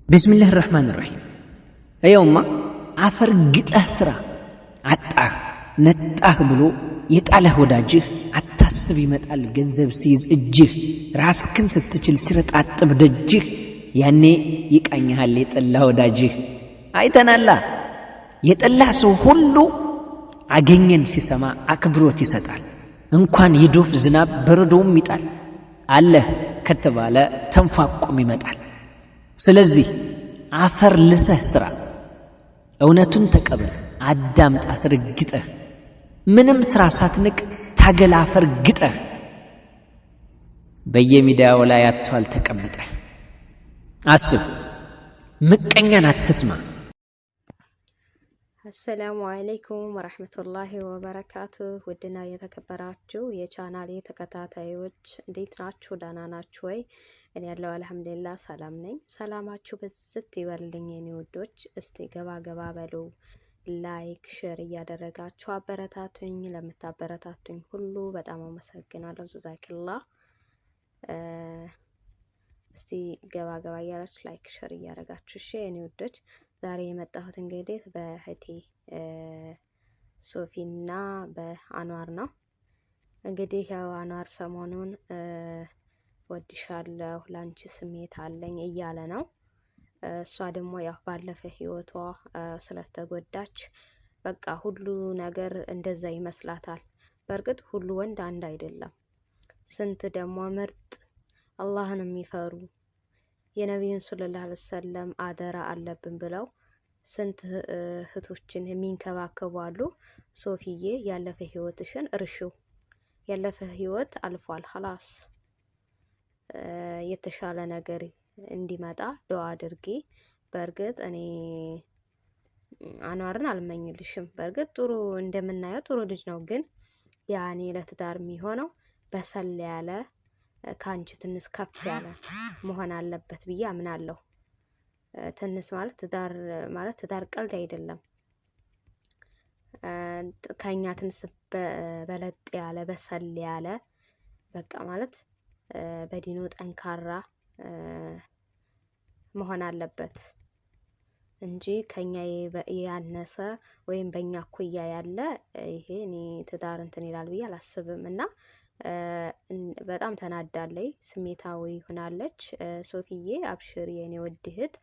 ቢስሚላህ ራህማን ራሂም አየውማ አፈር ግጠህ ስራ አጣህ ነጣህ ብሎ የጣለህ ወዳጅህ አታስብ ይመጣል ገንዘብ ሲይዝ እጅህ ራስክን ስትችል ሲረጣጥብ ደጅህ ያኔ ይቃኝሃል የጠላ ወዳጅህ አይተናላ የጠላ ሰው ሁሉ አገኘን ሲሰማ አክብሮት ይሰጣል እንኳን ይዶፍ ዝናብ በረዶም ይጣል አለህ ከተባለ ተንፋቆም ይመጣል ስለዚህ አፈር ልሰህ ስራ እውነቱን ተቀበል አዳምጥ አስረግጠህ ምንም ስራ ሳትንቅ ታገል አፈር ግጠህ በየሚዲያው ላይ አጥቷል ተቀምጠህ አስብ ምቀኛን አትስማ አሰላሙ አለይኩም ወራህመቱላሂ ወበረካቱሁ ውድና የተከበራችሁ የቻናሌ ተከታታዮች እንዴት ናችሁ? ደህና ናችሁ ወይ? እኔ ያለው አልሐምዱሊላህ ሰላም ነኝ። ሰላማችሁ በዝት ይበልልኝ የኔ ውዶች። እስቲ ገባ ገባ በሉ፣ ላይክ ሼር እያደረጋችሁ አበረታቱኝ። ለምታበረታቱኝ ሁሉ በጣም አመሰግናለሁ። ጀዛኪላህ። እስቲ ገባ ገባ እያላችሁ ላይክ ሼር እያደረጋችሁ እሺ የኔ ውዶች። ዛሬ የመጣሁት እንግዲህ በእህቴ ሶፊና በአንዋር ነው። እንግዲህ ያው አንዋር ሰሞኑን ወድሻለሁ ላንቺ ስሜት አለኝ እያለ ነው። እሷ ደግሞ ያው ባለፈ ህይወቷ ስለተጎዳች በቃ ሁሉ ነገር እንደዛ ይመስላታል። በእርግጥ ሁሉ ወንድ አንድ አይደለም። ስንት ደግሞ ምርጥ አላህን የሚፈሩ የነቢዩን ሰለላሁ ዐለይሂ ወሰለም አደራ አለብን ብለው ስንት እህቶችን የሚንከባከቡ አሉ። ሶፊዬ ያለፈ ህይወትሽን እርሺው። ያለፈ ህይወት አልፏል። ኸላስ የተሻለ ነገር እንዲመጣ ዱአ አድርጊ። በእርግጥ እኔ አንዋርን አልመኝልሽም። በእርግጥ ጥሩ እንደምናየው ጥሩ ልጅ ነው። ግን ያኔ ለትዳር የሚሆነው በሰል ያለ ካንቺ ትንሽ ከፍ ያለ መሆን አለበት ብዬ አምናለሁ። ትንሽ ማለት ትዳር ቀልድ አይደለም። ከኛ ትንሽ በለጥ ያለ በሰል ያለ በቃ ማለት በዲኑ ጠንካራ መሆን አለበት እንጂ ከኛ ያነሰ ወይም በእኛ እኩያ ያለ ይሄ እኔ ትዳር እንትን ይላል ብዬ አላስብም። እና በጣም ተናዳለች፣ ስሜታዊ ሆናለች። ሶፊዬ አብሽሪ የኔ ውድ እህት፣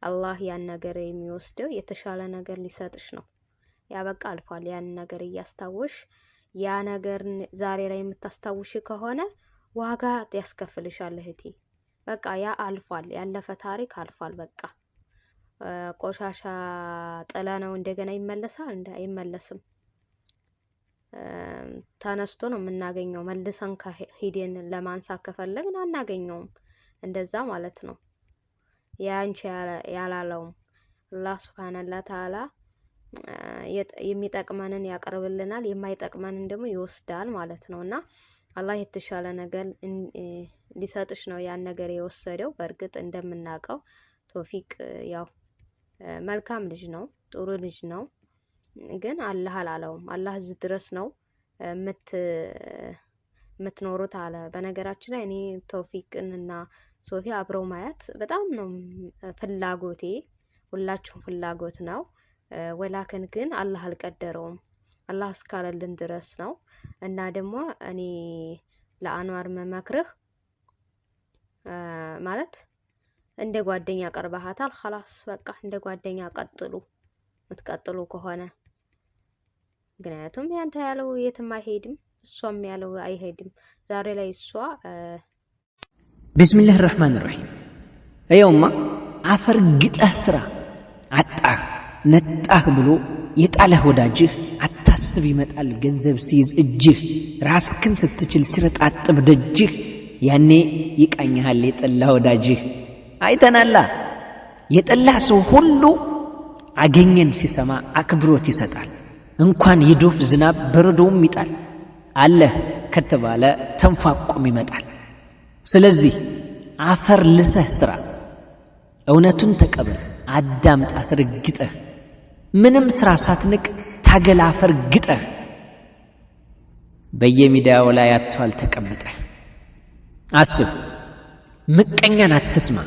አላህ ያን ነገር የሚወስደው የተሻለ ነገር ሊሰጥሽ ነው። ያ በቃ አልፏል። ያን ነገር እያስታወሽ ያ ነገር ዛሬ ላይ የምታስታውሽ ከሆነ ዋጋ ያስከፍልሻል እህቴ። በቃ ያ አልፏል። ያለፈ ታሪክ አልፏል። በቃ ቆሻሻ ጥለ ነው እንደገና ይመለሳል? አይመለስም። ተነስቶ ነው የምናገኘው። መልሰን ሂደን ለማንሳት ከፈለግን አናገኘውም። እንደዛ ማለት ነው። ያንቺ ያላለውም አላህ ሱብሃነሁ ወተዓላ የሚጠቅመንን ያቀርብልናል፣ የማይጠቅመንን ደግሞ ይወስዳል ማለት ነው። እና አላህ የተሻለ ነገር ሊሰጥሽ ነው ያን ነገር የወሰደው። በእርግጥ እንደምናውቀው ቶፊቅ ያው መልካም ልጅ ነው፣ ጥሩ ልጅ ነው። ግን አላህ አላለውም። አላህ እዚህ ድረስ ነው የምትኖሩት አለ። በነገራችን ላይ እኔ ቶፊቅንና ሶፊ አብረው ማየት በጣም ነው ፍላጎቴ፣ ሁላችሁም ፍላጎት ነው። ወላክን ግን አላህ አልቀደረውም። አላህ እስካለልን ድረስ ነው። እና ደግሞ እኔ ለአንዋር መመክርህ ማለት እንደ ጓደኛ ቀርበሃታል። ኸላስ በቃ እንደ ጓደኛ ቀጥሉ፣ ምትቀጥሉ ከሆነ ምክንያቱም ያንተ ያለው የትም አይሄድም፣ እሷም ያለው አይሄድም። ዛሬ ላይ እሷ ቢስሚላህ ራህማን ራሂም አየውማ አፈር ግጠህ ስራ አጣህ ነጣህ ብሎ የጣለህ ወዳጅህ አታስብ ይመጣል ገንዘብ ሲይዝ እጅህ ራስክን ስትችል ሲረጣጥብ ደጅህ ያኔ ይቃኝሃል የጠላ ወዳጅህ አይተናላ የጠላ ሰው ሁሉ አገኘን ሲሰማ አክብሮት ይሰጣል እንኳን ይዶፍ ዝናብ በረዶም ይጣል አለህ ከተባለ ተንፋቆም ይመጣል ስለዚህ አፈር ልሰህ ስራ እውነቱን ተቀበል አዳምጥ አስረግጠህ ምንም ስራ ሳትንቅ ታገል አፈር ግጠህ በየሚዲያው ላይ አጥቷል ተቀምጠህ አስብ ምቀኛን አትስማ